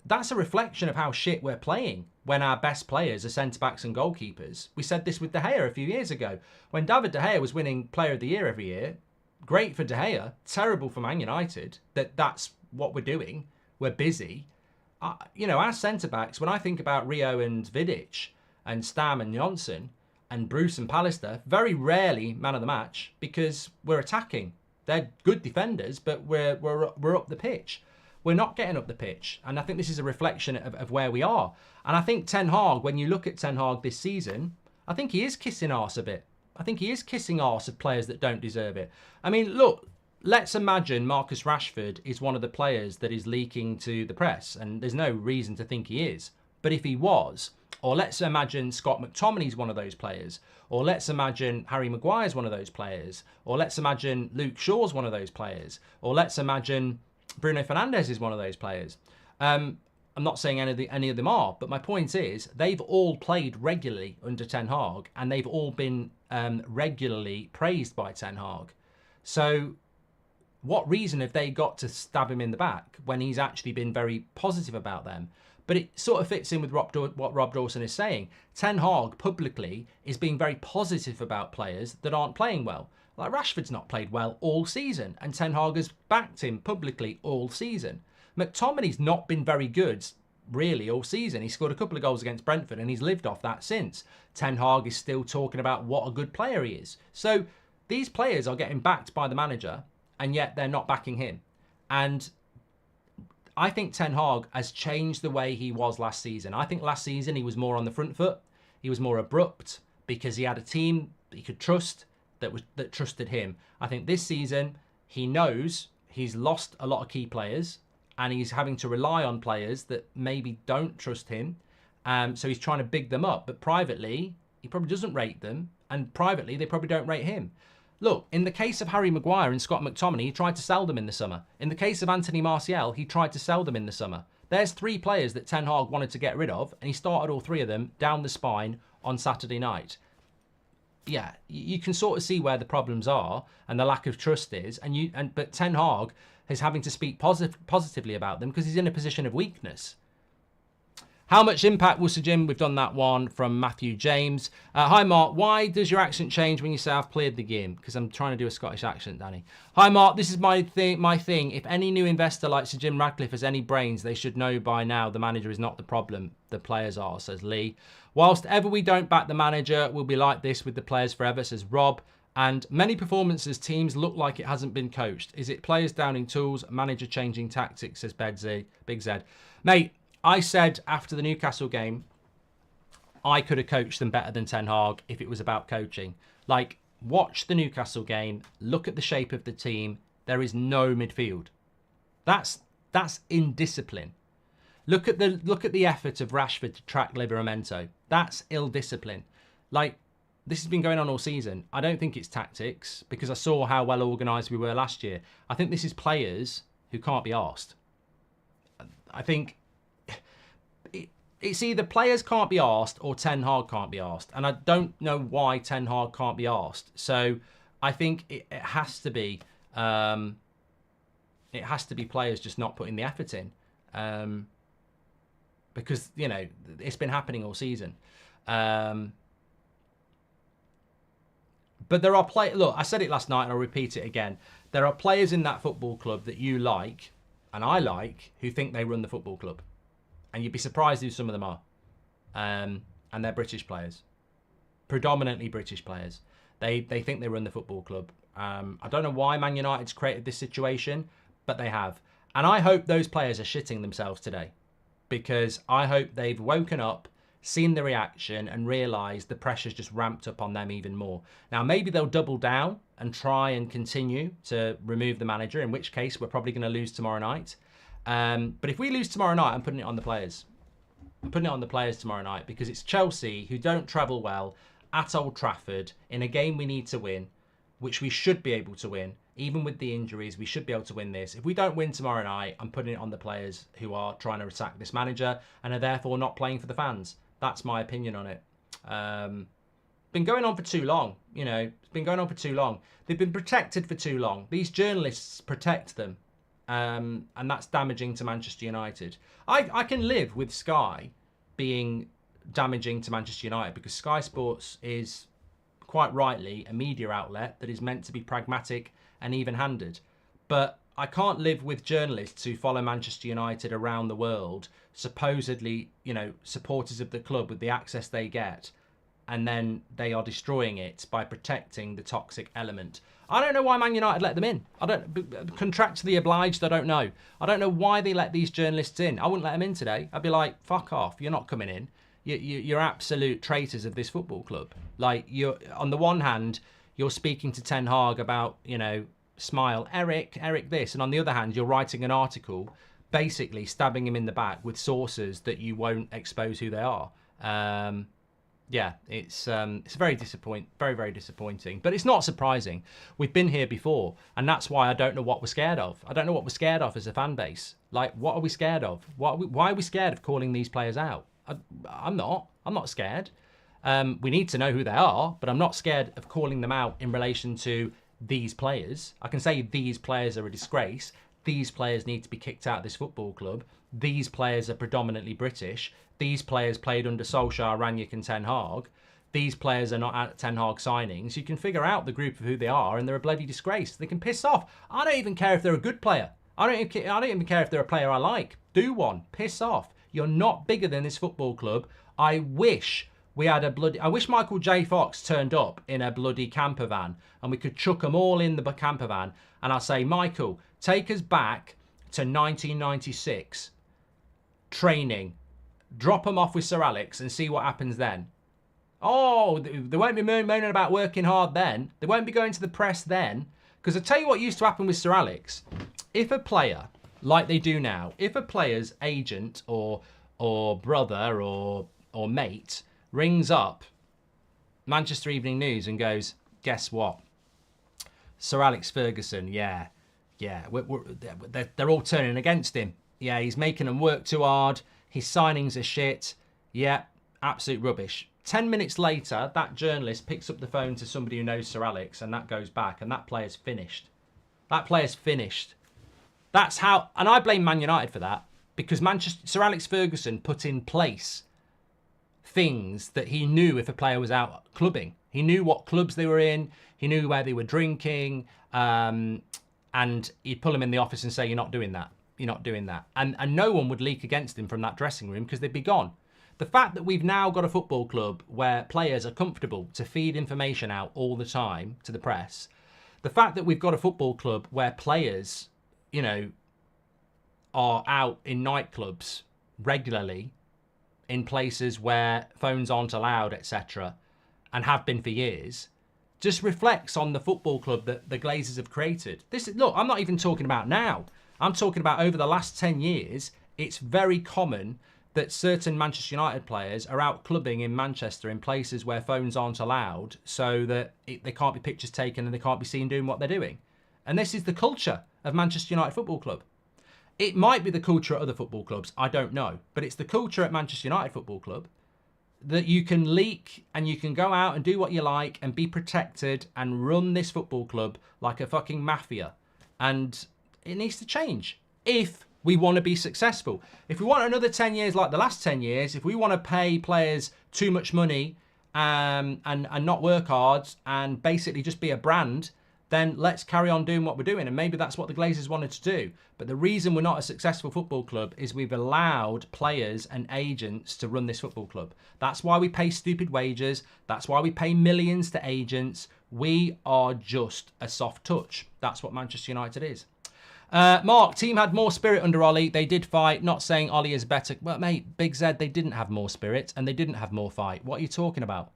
That's a reflection of how shit we're playing when our best players are centre-backs and goalkeepers. We said this with De Gea a few years ago. When David De Gea was winning Player of the Year every year, great for De Gea, terrible for Man United, that's what we're doing. We're busy. Our centre-backs, when I think about Rio and Vidic and Stam and Johnson and Bruce and Pallister, very rarely man of the match because we're attacking. They're good defenders, but we're up the pitch. We're not getting up the pitch. And I think this is a reflection of where we are. And I think Ten Hag, when you look at Ten Hag this season, I think he is kissing arse a bit. I think he is kissing arse of players that don't deserve it. I mean, look, let's imagine Marcus Rashford is one of the players that is leaking to the press. And there's no reason to think he is. But if he was, or let's imagine Scott McTominay's one of those players, or let's imagine Harry Maguire's one of those players, or let's imagine Luke Shaw's one of those players, or let's imagine Bruno Fernandes is one of those players. I'm not saying any of them are, but my point is they've all played regularly under Ten Hag and they've all been regularly praised by Ten Hag. So what reason have they got to stab him in the back when he's actually been very positive about them? But it sort of fits in with what Rob Dawson is saying. Ten Hag publicly is being very positive about players that aren't playing well. Like Rashford's not played well all season, and Ten Hag has backed him publicly all season. McTominay's not been very good, really, all season. He scored a couple of goals against Brentford, and he's lived off that since. Ten Hag is still talking about what a good player he is. So these players are getting backed by the manager, and yet they're not backing him. And I think Ten Hag has changed the way he was last season. I think last season he was more on the front foot. He was more abrupt because he had a team that he could trust, that trusted him. I think this season he knows he's lost a lot of key players and he's having to rely on players that maybe don't trust him. So he's trying to big them up. But privately, he probably doesn't rate them. And privately, they probably don't rate him. Look, in the case of Harry Maguire and Scott McTominay, he tried to sell them in the summer. In the case of Anthony Martial, he tried to sell them in the summer. There's 3 players that Ten Hag wanted to get rid of, and he started all 3 of them down the spine on Saturday night. Yeah, you can sort of see where the problems are and the lack of trust is, but Ten Hag is having to speak positively about them because he's in a position of weakness. How much impact will Sir Jim? We've done that one from Matthew James. Hi, Mark. Why does your accent change when you say I've played the game? Because I'm trying to do a Scottish accent, Danny. Hi, Mark. This is my thing. If any new investor like Sir Jim Radcliffe has any brains, they should know by now the manager is not the problem. The players are, says Lee. Whilst ever we don't back the manager, we'll be like this with the players forever, says Rob. And many performances, teams look like it hasn't been coached. Is it players downing tools, manager changing tactics, says Big Z. Mate, I said after the Newcastle game, I could have coached them better than Ten Hag if it was about coaching. Like, watch the Newcastle game, look at the shape of the team. There is no midfield. That's indiscipline. Look at the effort of Rashford to track Livramento. That's ill discipline. Like, this has been going on all season. I don't think it's tactics because I saw how well organised we were last year. I think this is players who can't be arsed. I think it's either players can't be arsed or Ten Hag can't be arsed. And I don't know why Ten Hag can't be arsed. So I think it has to be players just not putting the effort in. Because, you know, it's been happening all season. But there are players, look, I said it last night and I'll repeat it again. There are players in that football club that you like, and I like, who think they run the football club. And you'd be surprised who some of them are. And they're British players. Predominantly British players. They think they run the football club. I don't know why Man United's created this situation, but they have. And I hope those players are shitting themselves today. Because I hope they've woken up, seen the reaction, and realised the pressure's just ramped up on them even more. Now, maybe they'll double down and try and continue to remove the manager, in which case we're probably going to lose tomorrow night. But if we lose tomorrow night, I'm putting it on the players. I'm putting it on the players tomorrow night because it's Chelsea who don't travel well at Old Trafford in a game we need to win, which we should be able to win. Even with the injuries, we should be able to win this. If we don't win tomorrow night, I'm putting it on the players who are trying to attack this manager and are therefore not playing for the fans. That's my opinion on it. Been going on for too long. You know, it's been going on for too long. They've been protected for too long. These journalists protect them. And that's damaging to Manchester United. I can live with Sky being damaging to Manchester United because Sky Sports is, quite rightly, a media outlet that is meant to be pragmatic and even-handed. But I can't live with journalists who follow Manchester United around the world, supposedly, you know, supporters of the club with the access they get, and then they are destroying it by protecting the toxic element. I don't know why Man United let them in. Contractually obliged, I don't know. I don't know why they let these journalists in. I wouldn't let them in today. I'd be like, fuck off, you're not coming in. You're absolute traitors of this football club. Like, you're on the one hand, you're speaking to Ten Hag about, you know, smile, Eric this. And on the other hand, you're writing an article basically stabbing him in the back with sources that you won't expose who they are. Yeah, it's very very disappointing. But it's not surprising. We've been here before, and that's why I don't know what we're scared of. I don't know what we're scared of as a fan base. Like, what are we scared of? Why are we scared of calling these players out? I'm not scared. We need to know who they are, but I'm not scared of calling them out in relation to these players. I can say these players are a disgrace. these players need to be kicked out of this football club. These players are predominantly British. These players played under Solskjaer, Rangnick and Ten Hag. These players are not at Ten Hag signings. You can figure out the group of who they are, and they're a bloody disgrace. They can piss off. I don't even care if they're a good player. I don't even care if they're a player I like. Do one. Piss off. You're not bigger than this football club. I wish Michael J. Fox turned up in a bloody camper van and we could chuck them all in the camper van, and I'll say, Michael, take us back to 1996. Training. Drop them off with Sir Alex and see what happens then. Oh, they won't be moaning about working hard then. They won't be going to the press then. Because I tell you what used to happen with Sir Alex. If a player, like they do now, if a player's agent or brother or mate rings up Manchester Evening News and goes, guess what? Sir Alex Ferguson, yeah, they're all turning against him. Yeah, he's making them work too hard. His signings are shit. Yeah, absolute rubbish. 10 minutes later, that journalist picks up the phone to somebody who knows Sir Alex, and that goes back, and that player's finished. That player's finished. That's how, and I blame Man United for that, because Sir Alex Ferguson put in place things that he knew if a player was out clubbing. He knew what clubs they were in, he knew where they were drinking, and he'd pull him in the office and say, you're not doing that. You're not doing that. And no one would leak against him from that dressing room because they'd be gone. The fact that we've now got a football club where players are comfortable to feed information out all the time to the press, the fact that we've got a football club where players, you know, are out in nightclubs regularly, in places where phones aren't allowed, etc., and have been for years, just reflects on the football club that the Glazers have created. Look, I'm not even talking about now. I'm talking about over the last 10 years. It's very common that certain Manchester United players are out clubbing in Manchester in places where phones aren't allowed, so that they can't be pictures taken and they can't be seen doing what they're doing. And this is the culture of Manchester United Football Club. It might be the culture at other football clubs, I don't know. But it's the culture at Manchester United Football Club that you can leak and you can go out and do what you like and be protected and run this football club like a fucking mafia. And it needs to change if we want to be successful. If we want another 10 years like the last 10 years, if we want to pay players too much money and not work hard and basically just be a brand, then let's carry on doing what we're doing. And maybe that's what the Glazers wanted to do. But the reason we're not a successful football club is we've allowed players and agents to run this football club. That's why we pay stupid wages. That's why we pay millions to agents. We are just a soft touch. That's what Manchester United is. Mark, team had more spirit under Ollie. They did fight. Not saying Ollie is better. Well, mate, Big Z, they didn't have more spirit and they didn't have more fight. What are you talking about?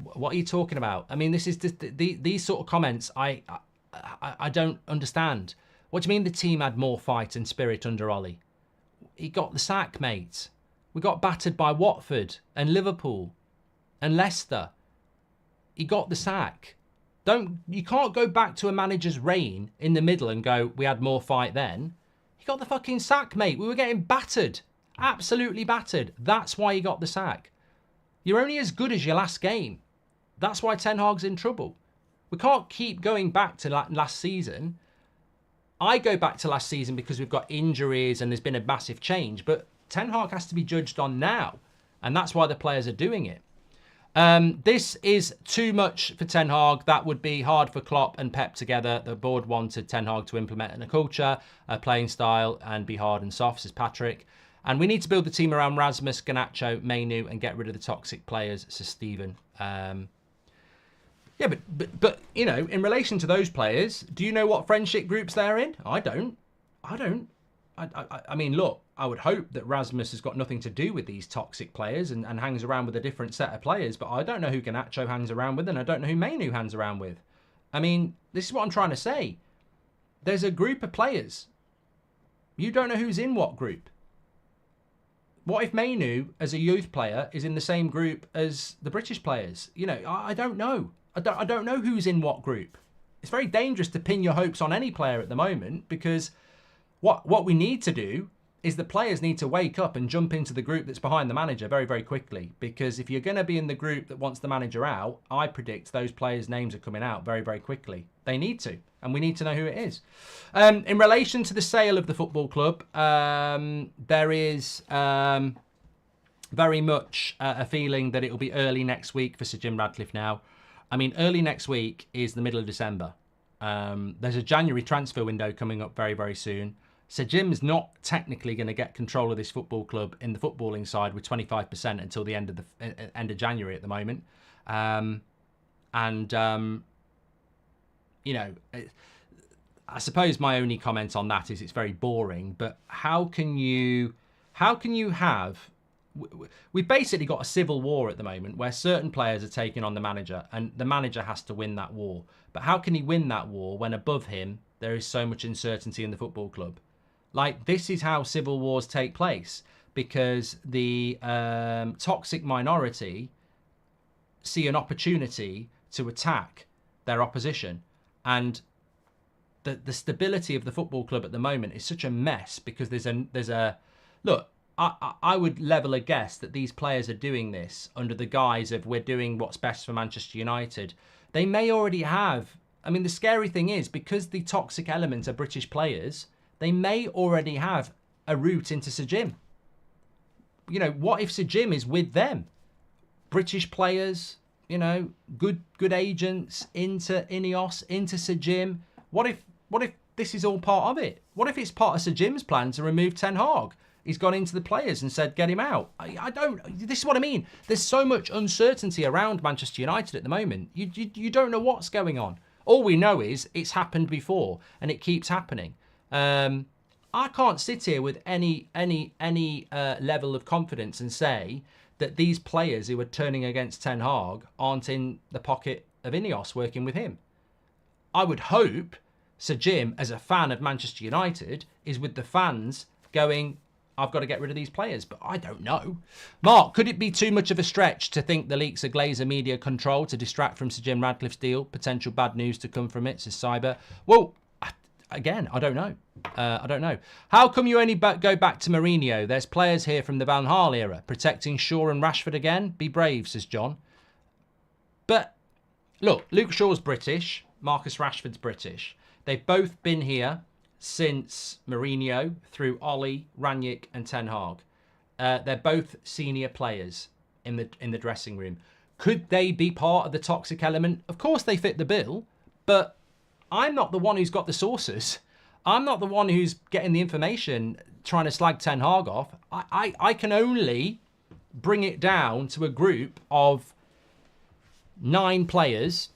What are you talking about? I mean, this is these sort of comments I don't understand. What do you mean the team had more fight and spirit under Ollie? He got the sack, mate. We got battered by Watford and Liverpool and Leicester. He got the sack. You can't go back to a manager's reign in the middle and go, we had more fight then. He got the fucking sack, mate. We were getting battered. Absolutely battered. That's why he got the sack. You're only as good as your last game. That's why Ten Hag's in trouble. We can't keep going back to last season. I go back to last season because we've got injuries and there's been a massive change. But Ten Hag has to be judged on now. And that's why the players are doing it. This is too much for Ten Hag. That would be hard for Klopp and Pep together. The board wanted Ten Hag to implement a culture, a playing style, and be hard and soft, says Patrick. And we need to build the team around Rasmus, Garnacho, Mainu, and get rid of the toxic players, says Stephen. Yeah, but you know, in relation to those players, do you know what friendship groups they're in? I don't. I mean, look, I would hope that Rasmus has got nothing to do with these toxic players and hangs around with a different set of players, but I don't know who Garnacho hangs around with and I don't know who Mainu hangs around with. I mean, this is what I'm trying to say. There's a group of players. You don't know who's in what group. What if Mainu, as a youth player, is in the same group as the British players? You know, I don't know. I don't know who's in what group. It's very dangerous to pin your hopes on any player at the moment because what we need to do is the players need to wake up and jump into the group that's behind the manager very, very quickly. Because if you're going to be in the group that wants the manager out, I predict those players' names are coming out very, very quickly. They need to, and we need to know who it is. In relation to the sale of the football club, there is very much a feeling that it will be early next week for Sir Jim Ratcliffe now. I mean, early next week is the middle of December. There's a January transfer window coming up very, very soon. Sir Jim's not technically going to get control of this football club in the footballing side with 25% until the end of January at the moment. You know, I suppose my only comment on that is it's very boring. But how can you have? We've basically got a civil war at the moment where certain players are taking on the manager, and the manager has to win that war. But how can he win that war when above him there is so much uncertainty in the football club? Like, this is how civil wars take place, because the toxic minority see an opportunity to attack their opposition. And the stability of the football club at the moment is such a mess because there's a look. I would level a guess that these players are doing this under the guise of we're doing what's best for Manchester United. They may already have. I mean, the scary thing is, because the toxic element are British players, they may already have a route into Sir Jim. You know, what if Sir Jim is with them? British players, you know, good agents into Ineos, into Sir Jim. What if this is all part of it? What if it's part of Sir Jim's plan to remove Ten Hag? He's gone into the players and said, get him out. This is what I mean. There's so much uncertainty around Manchester United at the moment. You don't know what's going on. All we know is it's happened before and it keeps happening. I can't sit here with any level of confidence and say that these players who are turning against Ten Hag aren't in the pocket of Ineos working with him. I would hope Sir Jim, as a fan of Manchester United, is with the fans going, I've got to get rid of these players, but I don't know. Mark, could it be too much of a stretch to think the leaks are Glazer media control to distract from Sir Jim Ratcliffe's deal? Potential bad news to come from it, says Cyber. Well, again, I don't know. I don't know. How come you only go back to Mourinho? There's players here from the Van Gaal era. Protecting Shaw and Rashford again? Be brave, says John. But, look, Luke Shaw's British. Marcus Rashford's British. They've both been here since Mourinho, through Ollie, Rangnick and Ten Hag. They're both senior players in the dressing room. Could they be part of the toxic element? Of course they fit the bill, but I'm not the one who's got the sources. I'm not the one who's getting the information trying to slag Ten Hag off. I can only bring it down to a group of 9 players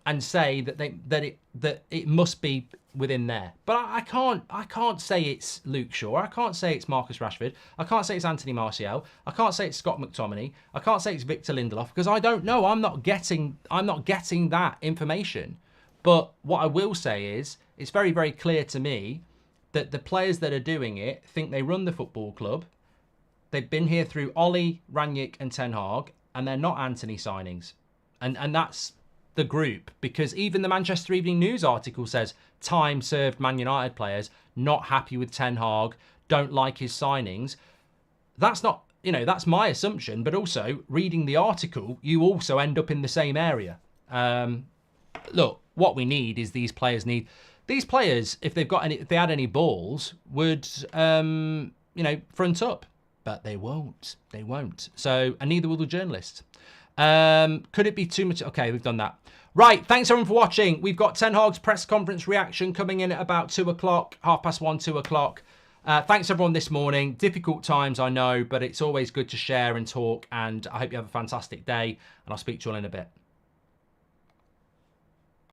and say that it must be within there. But I can't say it's Luke Shaw. I can't say it's Marcus Rashford. I can't say it's Anthony Martial. I can't say it's Scott McTominay. I can't say it's Victor Lindelof because I don't know. I'm not getting that information. But what I will say is it's very, very clear to me that the players that are doing it think they run the football club. They've been here through Ollie, Rangnick and Ten Hag, and they're not Anthony signings. And that's the group, because even the Manchester Evening News article says time served Man United players not happy with Ten Hag, don't like his signings. That's not, that's my assumption, but also reading the article, you also end up in the same area. Look, what we need is these players, if they had any balls, would, front up, but they won't. So, and neither will the journalists. Could it be too much? Okay, we've done that. Right, thanks everyone for watching. We've got Ten Hag's press conference reaction coming in at about 2 o'clock, 1:30, 2 o'clock. Thanks everyone this morning. Difficult times, I know, but it's always good to share and talk, and I hope you have a fantastic day, and I'll speak to you all in a bit.